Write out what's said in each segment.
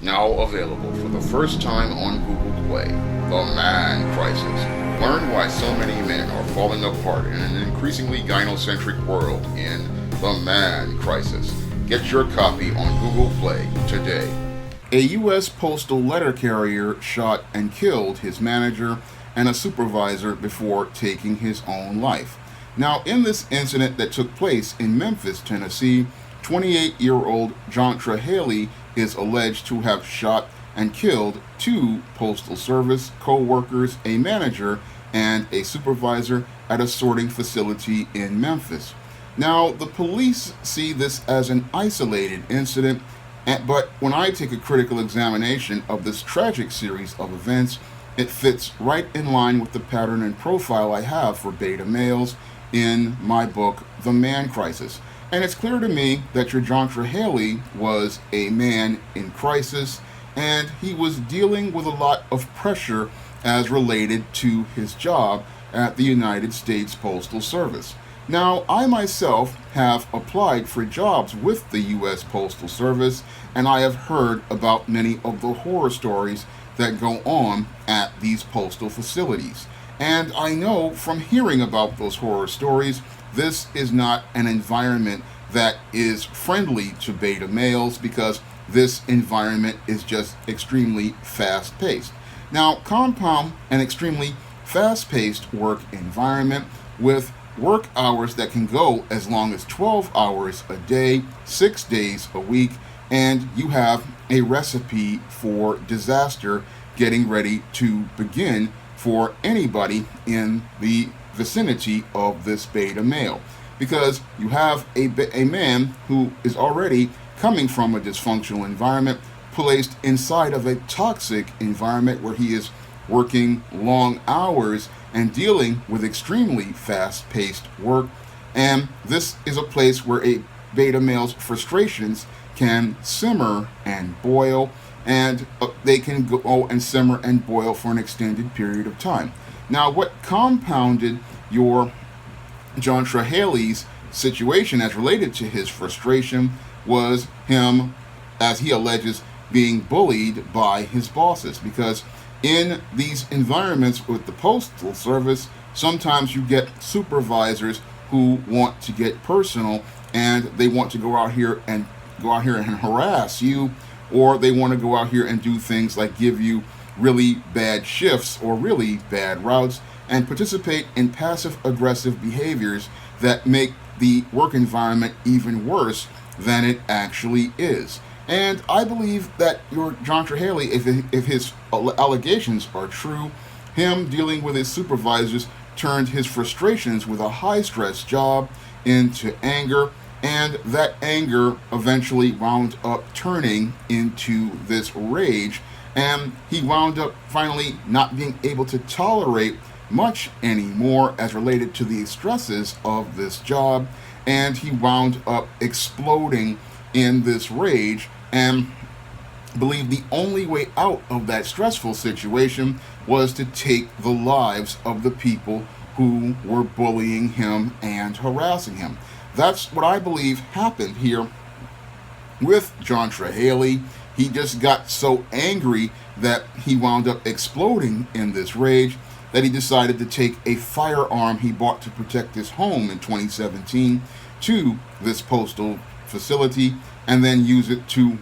Now available for the first time on Google Play, The Man Crisis. Learn why so many men are falling apart in an increasingly gynocentric world in The Man Crisis. Get your copy on Google Play today. A U.S. postal letter carrier shot and killed his manager and a supervisor before taking his own life. Now, in this incident that took place in Memphis, Tennessee, 28-year-old Jontra Haley is alleged to have shot and killed two Postal Service co-workers, a manager, and a supervisor at a sorting facility in Memphis. Now, the police see this as an isolated incident, but when I take a critical examination of this tragic series of events, it fits right in line with the pattern and profile I have for beta males in my book, The Man Crisis. And it's clear to me that your Jontra Haley was a man in crisis, and he was dealing with a lot of pressure as related to his job at the United States Postal Service. Now, I myself have applied for jobs with the U.S. Postal Service, and I have heard about many of the horror stories that go on at these postal facilities. And I know from hearing about those horror stories, this is not an environment that is friendly to beta males, because this environment is just extremely fast-paced. Now, compound an extremely fast-paced work environment with work hours that can go as long as 12 hours a day, 6 days a week, and you have a recipe for disaster getting ready to begin for anybody in the vicinity of this beta male. Because you have a man who is already coming from a dysfunctional environment, placed inside of a toxic environment where he is working long hours and dealing with extremely fast-paced work. And this is a place where a beta male's frustrations can simmer and boil, and they can go and simmer and boil for an extended period of time. Now, what compounded your Jontra Haley's situation as related to his frustration was him, as he alleges, being bullied by his bosses. Because in these environments with the Postal Service, sometimes you get supervisors who want to get personal, and they want to go out here and harass you, or they want to go out here and do things like give you really bad shifts or really bad routes and participate in passive-aggressive behaviors that make the work environment even worse than it actually is. And I believe that your Jontra Haley, if his allegations are true, him dealing with his supervisors turned his frustrations with a high-stress job into anger, and that anger eventually wound up turning into this rage, and he wound up finally not being able to tolerate much anymore as related to the stresses of this job, and he wound up exploding in this rage and believed the only way out of that stressful situation was to take the lives of the people who were bullying him and harassing him. That's what I believe happened here with Jontra Haley. He just got so angry that he wound up exploding in this rage that he decided to take a firearm he bought to protect his home in 2017 to this postal facility, and then use it to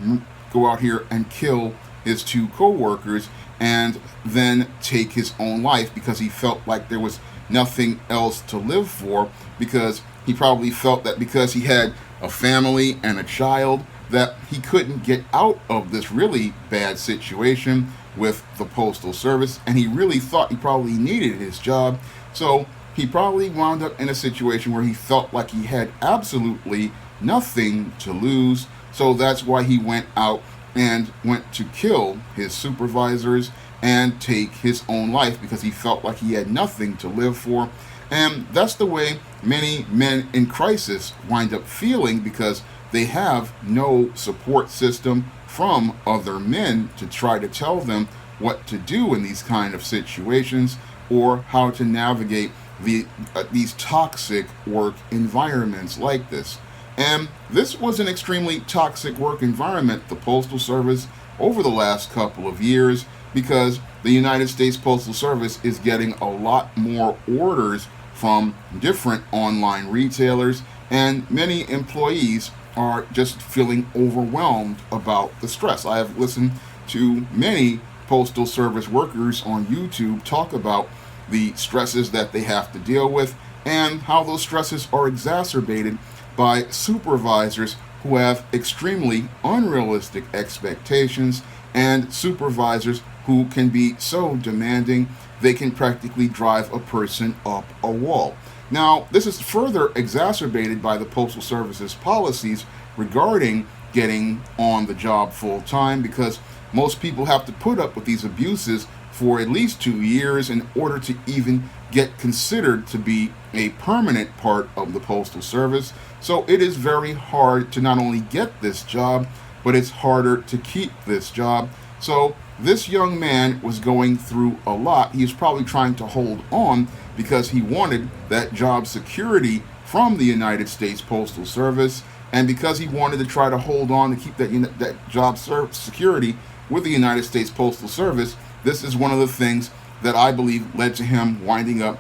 go out here and kill his two co-workers and then take his own life, because he felt like there was nothing else to live for, because he probably felt that because he had a family and a child that he couldn't get out of this really bad situation with the Postal Service, and he really thought he probably needed his job. So he probably wound up in a situation where he felt like he had absolutely nothing to lose. So that's why he went out and went to kill his supervisors and take his own life, because he felt like he had nothing to live for. And that's the way many men in crisis wind up feeling, because they have no support system from other men to try to tell them what to do in these kind of situations, or how to navigate these toxic work environments like this. And this was an extremely toxic work environment. The Postal Service over the last couple of years because the United States Postal Service is getting a lot more orders from different online retailers, and many employees are just feeling overwhelmed about the stress. I have listened to many Postal Service workers on YouTube talk about the stresses that they have to deal with and how those stresses are exacerbated by supervisors who have extremely unrealistic expectations and supervisors who can be so demanding they can practically drive a person up a wall. Now, this is further exacerbated by the Postal Service's policies regarding getting on the job full time, because most people have to put up with these abuses for at least 2 years in order to even get considered to be a permanent part of the Postal Service. So it is very hard to not only get this job, but it's harder to keep this job. So this young man was going through a lot. He was probably trying to hold on because he wanted that job security from the United States Postal Service, and because he wanted to try to hold on to keep that job security with the United States Postal Service. This is one of the things that I believe led to him winding up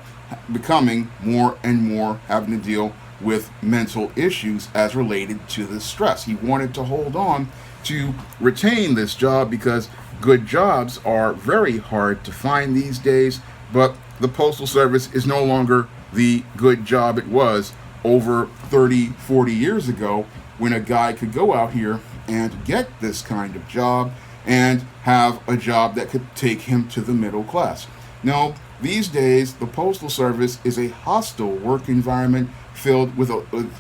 becoming more and more having to deal with mental issues as related to the stress. He wanted to hold on to retain this job because good jobs are very hard to find these days, but the Postal Service is no longer the good job it was over 30, 40 years ago, when a guy could go out here and get this kind of job and have a job that could take him to the middle class. No, these days the Postal Service is a hostile work environment filled with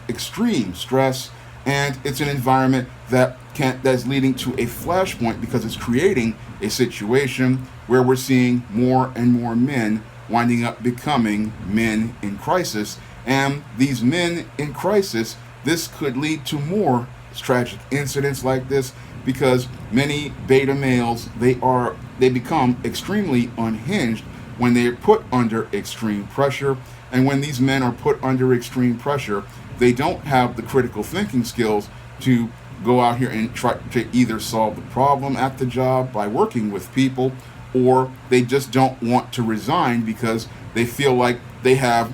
extreme stress, and it's an environment that's leading to a flashpoint because it's creating a situation where we're seeing more and more men winding up becoming men in crisis. And these men in crisis, this could lead to more tragic incidents like this, because many beta males, they become extremely unhinged when they are put under extreme pressure. And when these men are put under extreme pressure, they don't have the critical thinking skills to go out here and try to either solve the problem at the job by working with people, or they just don't want to resign because they feel like they have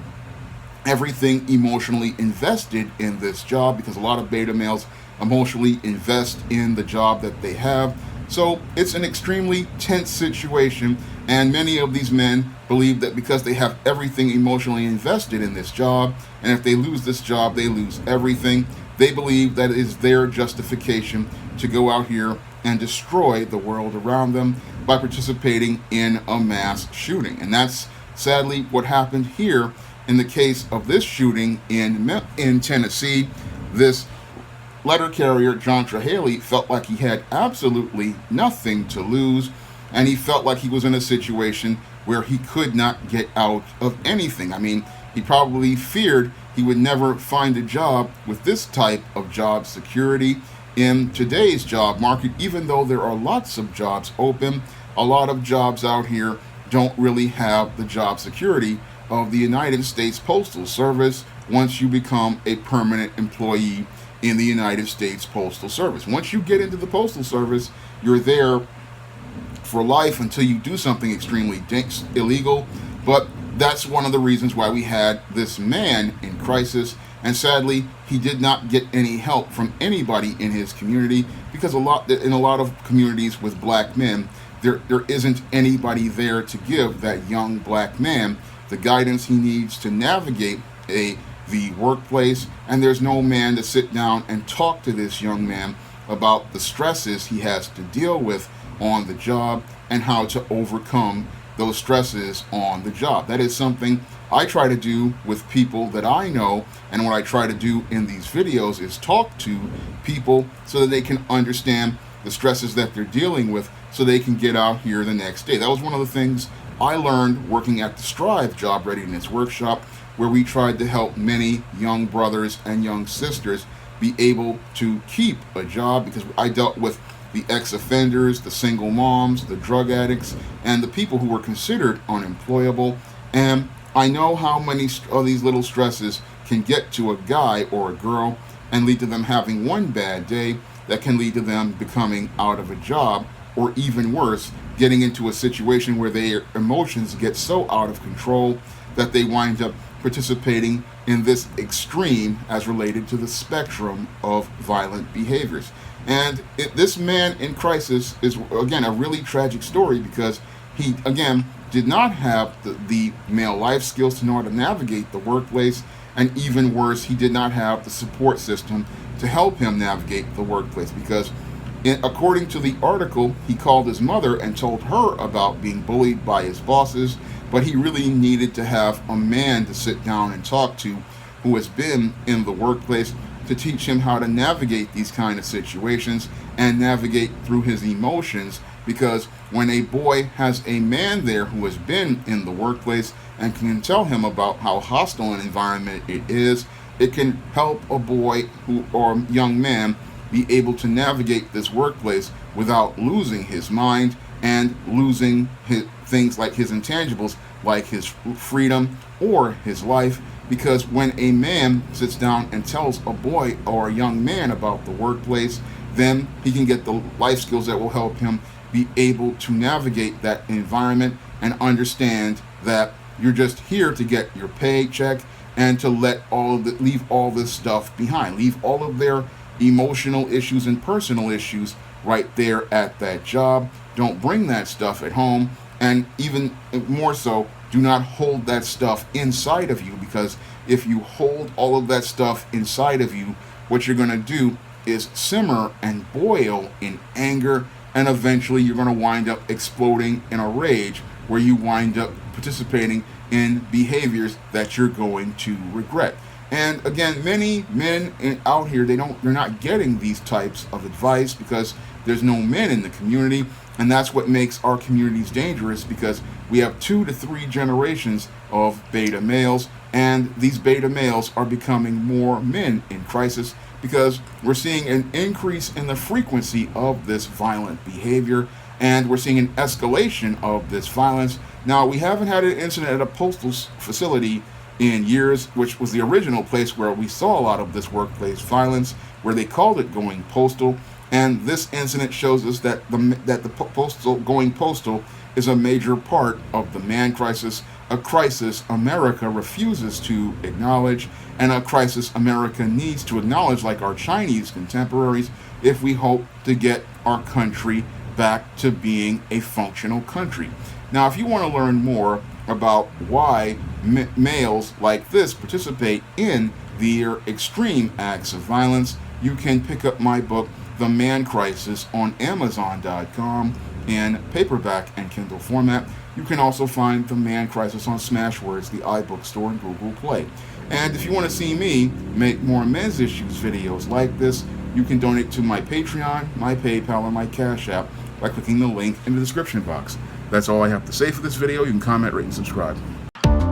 everything emotionally invested in this job, because a lot of beta males emotionally invest in the job that they have. So it's an extremely tense situation, and many of these men believe that because they have everything emotionally invested in this job, and if they lose this job, they lose everything. They believe that it is their justification to go out here and destroy the world around them by participating in a mass shooting. And that's sadly what happened here in the case of this shooting in Tennessee. This letter carrier, John Trehaley, felt like he had absolutely nothing to lose, and he felt like he was in a situation where he could not get out of anything. I mean, he probably feared he would never find a job with this type of job security in today's job market. Even though there are lots of jobs open, a lot of jobs out here don't really have the job security of the United States Postal Service once you become a permanent employee in the United States Postal Service. Once you get into the Postal Service, you're there for life until you do something extremely illegal. But that's one of the reasons why we had this man in crisis, and sadly he did not get any help from anybody in his community, because in a lot of communities with black men, there isn't anybody there to give that young black man the guidance he needs to navigate the workplace, and there's no man to sit down and talk to this young man about the stresses he has to deal with on the job and how to overcome those stresses on the job. That is something I try to do with people that I know, and what I try to do in these videos is talk to people so that they can understand the stresses that they're dealing with, so they can get out here the next day. That was one of the things I learned working at the Strive Job Readiness Workshop, where we tried to help many young brothers and young sisters be able to keep a job, because I dealt with the ex-offenders, the single moms, the drug addicts, and the people who were considered unemployable. And I know how many of these little stresses can get to a guy or a girl and lead to them having one bad day that can lead to them becoming out of a job, or even worse, getting into a situation where their emotions get so out of control that they wind up participating in this extreme as related to the spectrum of violent behaviors. And this man in crisis is, again, a really tragic story, because he, again, did not have the male life skills to know how to navigate the workplace, and even worse, he did not have the support system to help him navigate the workplace, because according to the article, he called his mother and told her about being bullied by his bosses, but he really needed to have a man to sit down and talk to who has been in the workplace to teach him how to navigate these kind of situations and navigate through his emotions. Because when a boy has a man there who has been in the workplace and can tell him about how hostile an environment it is, it can help a boy or young man be able to navigate this workplace without losing his mind and losing things like his intangibles, like his freedom or his life. Because when a man sits down and tells a boy or a young man about the workplace, then he can get the life skills that will help him be able to navigate that environment and understand that you're just here to get your paycheck, and to leave all this stuff behind, leave all of their emotional issues and personal issues right there at that job. Don't bring that stuff at home, and even more so, do not hold that stuff inside of you, because if you hold all of that stuff inside of you, what you're going to do is simmer and boil in anger, and eventually you're going to wind up exploding in a rage, where you wind up participating in behaviors that you're going to regret. And again, many men out here, they're not getting these types of advice because there's no men in the community, and that's what makes our communities dangerous, because we have 2 to 3 generations of beta males, and these beta males are becoming more men in crisis, because we're seeing an increase in the frequency of this violent behavior, and we're seeing an escalation of this violence. Now, we haven't had an incident at a postal facility in years, which was the original place where we saw a lot of this workplace violence, where they called it going postal. And this incident shows us that going postal is a major part of the man crisis, a crisis America refuses to acknowledge, and a crisis America needs to acknowledge, like our Chinese contemporaries, if we hope to get our country back to being a functional country. Now, if you want to learn more about why males like this participate in their extreme acts of violence, you can pick up my book, The Man Crisis, on Amazon.com in paperback and Kindle format. You can also find The Man Crisis on Smashwords, the iBook store, and Google Play. And if you want to see me make more men's issues videos like this, you can donate to my Patreon, my PayPal, or my Cash App by clicking the link in the description box. That's all I have to say for this video. You can comment, rate, and subscribe.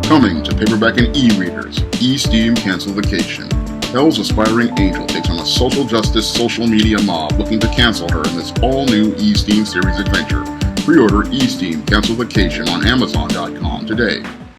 Coming to paperback and e-readers, E-Steam Cancel Vacation. Hell's aspiring angel takes on a social justice social media mob looking to cancel her in this all-new E-Steam series adventure. Pre-order E-Steam Cancel Vacation on Amazon.com today.